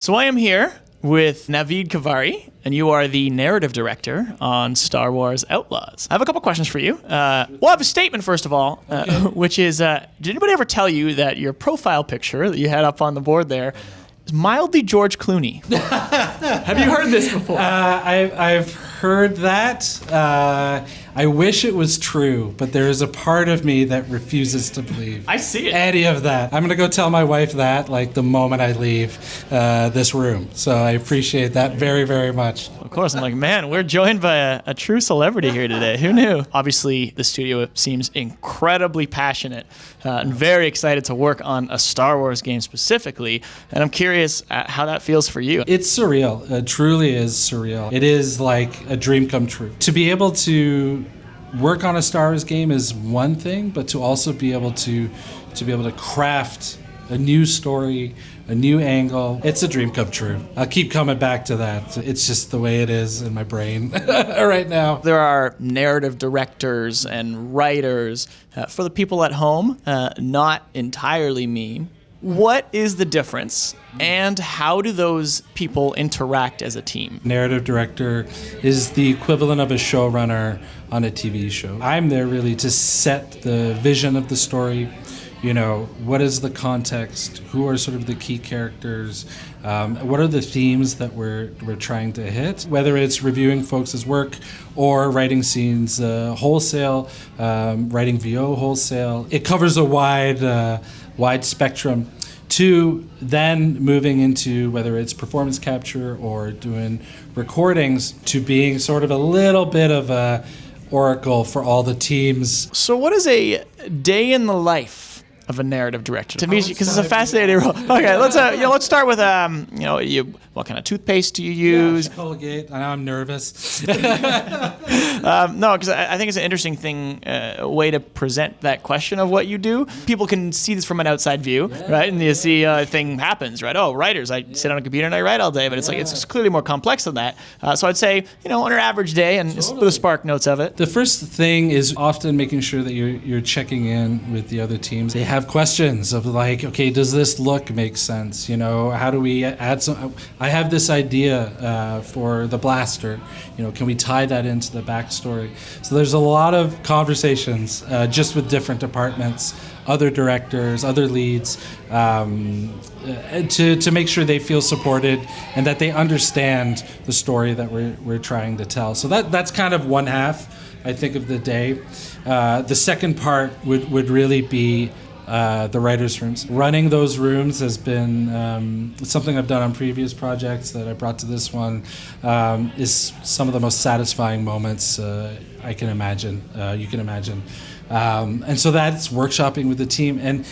So I am here with Navid Khavari, and you are the narrative director on Star Wars Outlaws. I have a couple questions for you. I have a statement, first of all, which is, did anybody ever tell you that your profile picture that you had up on the board there is mildly George Clooney? Have you heard this before? I've heard that. I wish it was true, but there is a part of me that refuses to believe I see it. any of that. I'm going to go tell my wife that like the moment I leave this room. So I appreciate that very, very much. Of course, I'm like, man, we're joined by a true celebrity here today. Who knew? Obviously, the studio seems incredibly passionate and very excited to work on a Star Wars game specifically. And I'm curious how that feels for you. It's surreal. It truly is surreal. It is like a dream come true. To be able to work on a Star Wars game is one thing, but to also be able to craft a new story, a new angle, it's a dream come true. I'll keep coming back to that. It's just the way it is in my brain right now. There are narrative directors and writers. For the people at home, not entirely me. What is the difference, and how do those people interact as a team? Narrative director is the equivalent of a showrunner on a TV show. I'm there really to set the vision of the story. You know, what is the context? Who are sort of the key characters? What are the themes that we're trying to hit? Whether it's reviewing folks' work or writing scenes wholesale, writing VO wholesale, it covers a wide spectrum. To then moving into whether it's performance capture or doing recordings, to being sort of a little bit of a oracle for all the teams. So what is a day in the life of a narrative director? To me, because it's a fascinating role. Okay, let's start with what kind of toothpaste do you use? Yeah, Colgate. I'm nervous. No, because I think it's an interesting thing, way to present that question of what you do. People can see this from an outside view, right? And you see a thing happens, right? Oh, writers, I sit on a computer and I write all day, but it's like it's clearly more complex than that. So I'd say, on an average day, and the spark notes of it. The first thing is often making sure that you're checking in with the other teams. They have questions of like, okay, does this look make sense? How do we add some? I have this idea for the blaster. Can we tie that into the backstory? So there's a lot of conversations just with different departments, other directors, other leads, to make sure they feel supported and that they understand the story that we're trying to tell. So that's kind of one half, I think, of the day. The second part would really be the writers' rooms. Running those rooms has been something I've done on previous projects that I brought to this one. Is some of the most satisfying moments I can imagine. You can imagine. And so that's workshopping with the team. And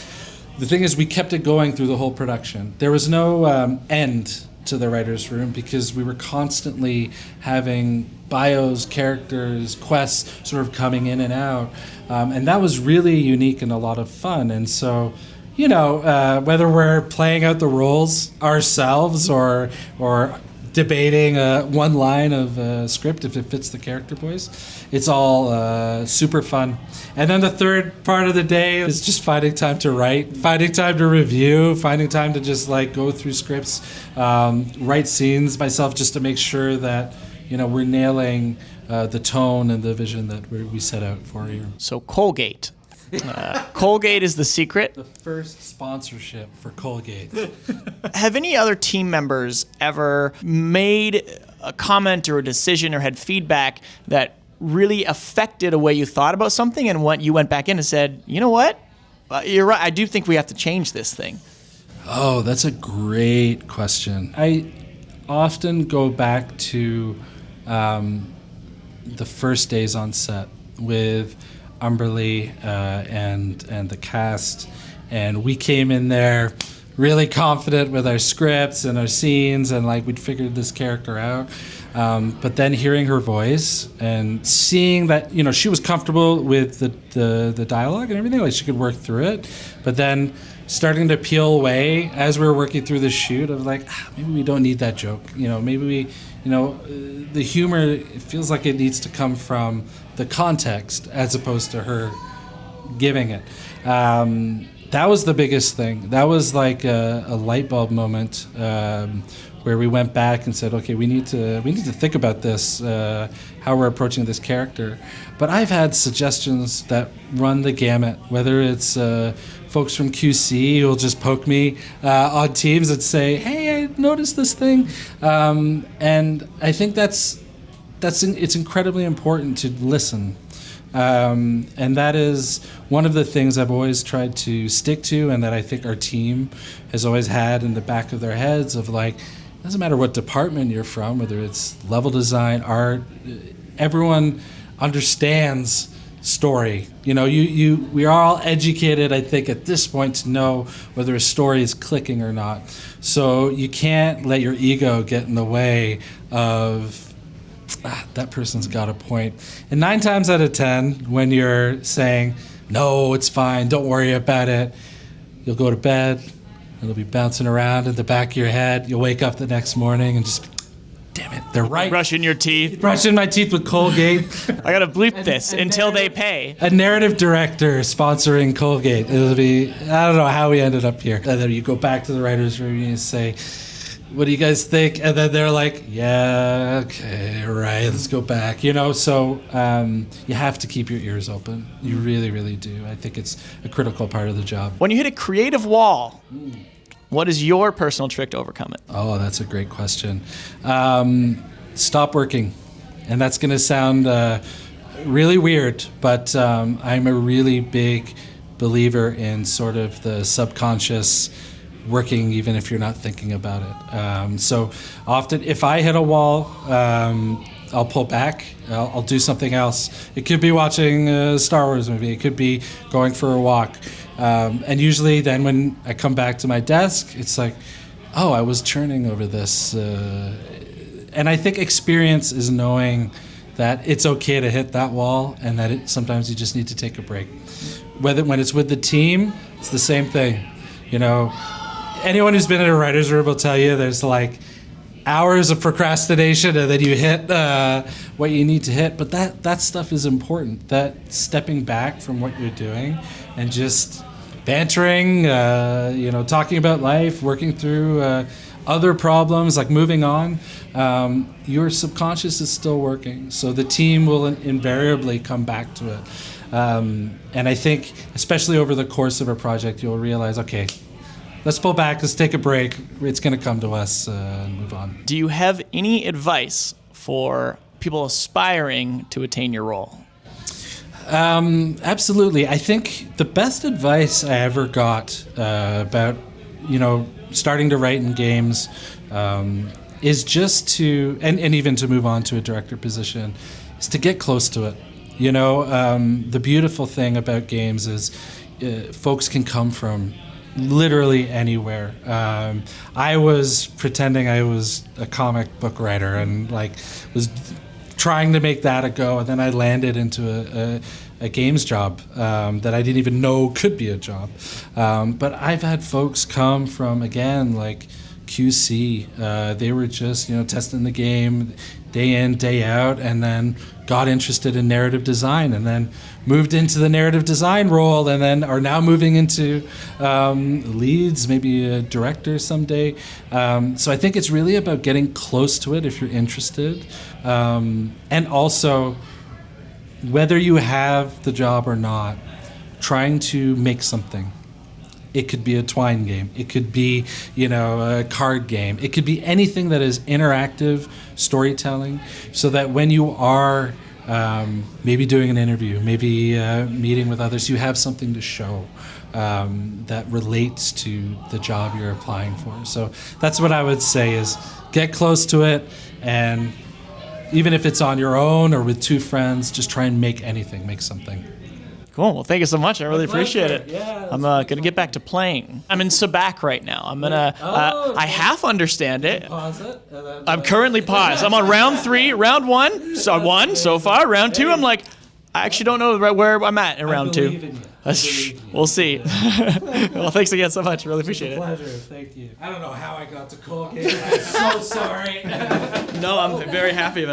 the thing is, we kept it going through the whole production. There was no end to the writers' room because we were constantly having bios, characters, quests sort of coming in and out. And that was really unique and a lot of fun. And so, whether we're playing out the roles ourselves or debating one line of a script if it fits the character voice, it's all super fun. And then the third part of the day is just finding time to write, finding time to review, finding time to just like go through scripts, write scenes myself just to make sure that we're nailing the tone and the vision that we set out for you. So Colgate. Colgate is the secret. The first sponsorship for Colgate. Have any other team members ever made a comment or a decision or had feedback that really affected a way you thought about something, and when you went back in and said, you know what? You're right. I do think we have to change this thing. Oh, that's a great question. I often go back to the first days on set with Umberly and the cast, and we came in there really confident with our scripts and our scenes, and like we'd figured this character out. But then hearing her voice and seeing that she was comfortable with the dialogue and everything, like she could work through it, but then starting to peel away as we were working through the shoot of like, maybe we don't need that joke. Maybe we, the humor, it feels like it needs to come from the context as opposed to her giving it. that was the biggest thing. That was like a light bulb moment where we went back and said, okay, we need to think about this, how we're approaching this character. But I've had suggestions that run the gamut, whether it's folks from QC who'll just poke me on Teams and say, hey, I noticed this thing. And I think it's incredibly important to listen. And that is one of the things I've always tried to stick to, and that I think our team has always had in the back of their heads of like, it doesn't matter what department you're from, whether it's level design, art, everyone understands story. You know, we are all educated, I think, at this point to know whether a story is clicking or not. So you can't let your ego get in the way of that person's got a point. And 9 times out of 10, when you're saying, no, it's fine, don't worry about it, you'll go to bed, it'll be bouncing around in the back of your head. You'll wake up the next morning and just, damn it, they're right. Brushing your teeth. Brushing my teeth with Colgate. I gotta bleep this until they pay. A narrative director sponsoring Colgate. It'll be, I don't know how we ended up here. And then you go back to the writer's room and you say, what do you guys think? And then they're like, yeah, okay, right, let's go back. You know, so you have to keep your ears open. You really, really do. I think it's a critical part of the job. When you hit a creative wall, what is your personal trick to overcome it? Oh, that's a great question. Stop working. And that's going to sound really weird, but I'm a really big believer in sort of the subconscious working even if you're not thinking about it. So often if I hit a wall, I'll pull back, I'll do something else. It could be watching a Star Wars movie, it could be going for a walk. And usually then when I come back to my desk, it's like, oh, I was churning over this. And I think experience is knowing that it's okay to hit that wall and that sometimes you just need to take a break. When it's with the team, it's the same thing. You know, anyone who's been in a writer's room will tell you there's like hours of procrastination and then you hit what you need to hit. But that stuff is important. That stepping back from what you're doing and just bantering, talking about life, working through other problems, like moving on, your subconscious is still working. So the team will invariably come back to it. And I think, especially over the course of a project, you'll realize, okay, let's pull back, let's take a break. It's going to come to us and move on. Do you have any advice for people aspiring to attain your role? Absolutely. I think the best advice I ever got about, starting to write in games is just to, and even to move on to a director position, is to get close to it. The beautiful thing about games is folks can come from literally anywhere. I was pretending I was a comic book writer and was trying to make that a go, and then I landed into a games job that I didn't even know could be a job. But I've had folks come from, again, like QC. They were just testing the game day in, day out, and then got interested in narrative design, and then moved into the narrative design role, and then are now moving into leads, maybe a director someday. So I think it's really about getting close to it if you're interested. And also, whether you have the job or not, trying to make something. It could be a twine game. It could be, a card game. It could be anything that is interactive storytelling, so that when you are maybe doing an interview, maybe meeting with others, you have something to show that relates to the job you're applying for. So that's what I would say is get close to it, and even if it's on your own or with 2 friends, just try and make something. Cool. Well, thank you so much. I really appreciate it. Yeah, I'm going to get back to playing. I'm in Sabac right now. I'm going to, I half understand it. Pause it. And then, I'm currently paused. I'm on round 3, round 1. So 1 so far. Round 2, I'm like, I actually don't know where I'm at in round 2. We'll see. Well, thanks again so much. Really appreciate it. Pleasure. Thank you. I don't know how I got to Colgate. I'm so sorry. No, I'm very happy about it.